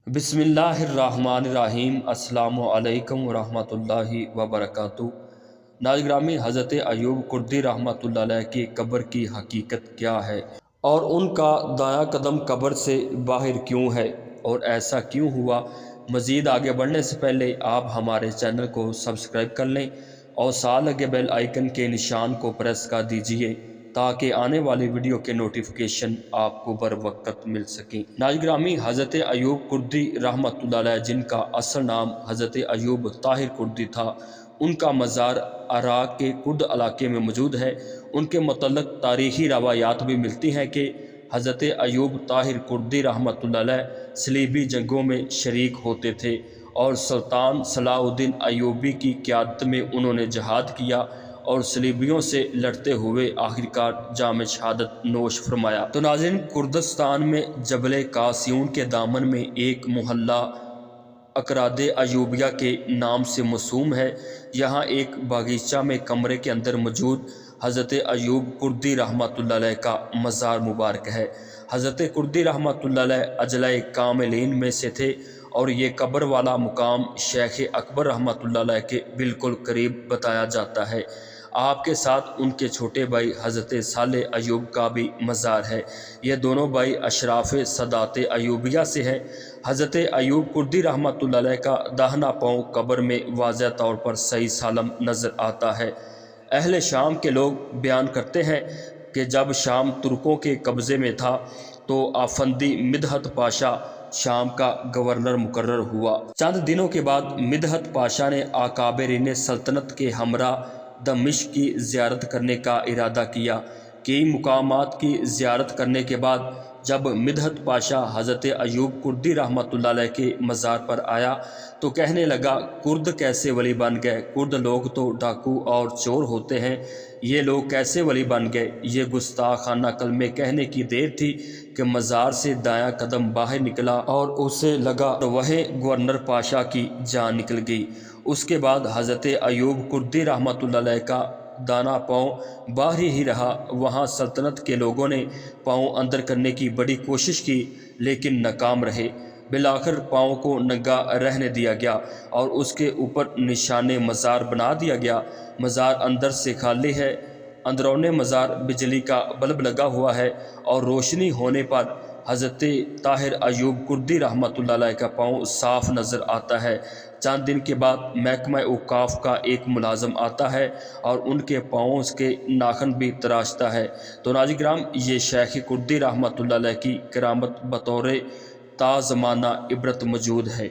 بسم اللہ الرحمن الرحیم۔ السلام علیکم ورحمۃ اللہ وبرکاتہ۔ ناظرین گرامی، حضرت ایوب کردی رحمۃ اللہ علیہ کی قبر کی حقیقت کیا ہے اور ان کا دایاں قدم قبر سے باہر کیوں ہے اور ایسا کیوں ہوا؟ مزید آگے بڑھنے سے پہلے آپ ہمارے چینل کو سبسکرائب کر لیں اور ساتھ لگے بیل آئیکن کے نشان کو پریس کر دیجئے تاکہ آنے والی ویڈیو کے نوٹیفیکیشن آپ کو بر وقت مل سکیں۔ ناظرین گرامی، حضرت ایوب کردی رحمۃ اللہ علیہ، جن کا اصل نام حضرت ایوب طاہر کردی تھا، ان کا مزار عراق کے کرد علاقے میں موجود ہے۔ ان کے متعلق تاریخی روایات بھی ملتی ہیں کہ حضرت ایوب طاہر کردی رحمۃ اللہ علیہ صلیبی جنگوں میں شریک ہوتے تھے اور سلطان صلاح الدین ایوبی کی قیادت میں انہوں نے جہاد کیا اور صلیبیوں سے لڑتے ہوئے آخرکار جام شہادت نوش فرمایا۔ تو ناظرین، کردستان میں جبل قاسیون کے دامن میں ایک محلہ اکراد ایوبیہ کے نام سے موسوم ہے۔ یہاں ایک باغیچہ میں کمرے کے اندر موجود حضرت ایوب کردی رحمۃ اللہ علیہ کا مزار مبارک ہے۔ حضرت کردی رحمۃ اللہ علیہ اجلائے کاملین میں سے تھے اور یہ قبر والا مقام شیخ اکبر رحمۃ اللہ علیہ کے بالکل قریب بتایا جاتا ہے۔ آپ کے ساتھ ان کے چھوٹے بھائی حضرت صالح ایوب کا بھی مزار ہے۔ یہ دونوں بھائی اشراف سادات ایوبیہ سے ہیں۔ حضرت ایوب کردی رحمۃ اللہ علیہ کا داہنا پاؤں قبر میں واضح طور پر صحیح سالم نظر آتا ہے۔ اہل شام کے لوگ بیان کرتے ہیں کہ جب شام ترکوں کے قبضے میں تھا تو آفندی مدحت پاشا شام کا گورنر مقرر ہوا۔ چند دنوں کے بعد مدحت پاشا نے اکابرین سلطنت کے ہمراہ دمشق کی زیارت کرنے کا ارادہ کیا۔ کئی مقامات کی زیارت کرنے کے بعد جب مدحت پاشا حضرت ایوب کردی رحمۃ اللہ علیہ کے مزار پر آیا تو کہنے لگا، کرد کیسے ولی بن گئے؟ کرد لوگ تو ڈاکو اور چور ہوتے ہیں، یہ لوگ کیسے ولی بن گئے؟ یہ گستاخانہ کلمے کہنے کی دیر تھی کہ مزار سے دایاں قدم باہر نکلا اور اسے لگا وہیں گورنر پاشا کی جان نکل گئی۔ اس کے بعد حضرت ایوب کردی رحمۃ اللہ علیہ کا دانا پاؤں باہر ہی رہا۔ وہاں سلطنت کے لوگوں نے پاؤں اندر کرنے کی بڑی کوشش کی لیکن ناکام رہے۔ بالآخر پاؤں کو ننگا رہنے دیا گیا اور اس کے اوپر نشان مزار بنا دیا گیا۔ مزار اندر سے خالی ہے۔ اندرون مزار بجلی کا بلب لگا ہوا ہے اور روشنی ہونے پر حضرت طاہر ایوب کردی رحمۃ اللہ علیہ کا پاؤں صاف نظر آتا ہے۔ چند دن کے بعد محکمہ اوقاف کا ایک ملازم آتا ہے اور ان کے پاؤں کے ناخن بھی تراشتا ہے۔ تو ناظرین کرام، یہ شیخ کردی رحمۃ اللہ علیہ کی کرامت بطور تا زمانہ عبرت موجود ہے۔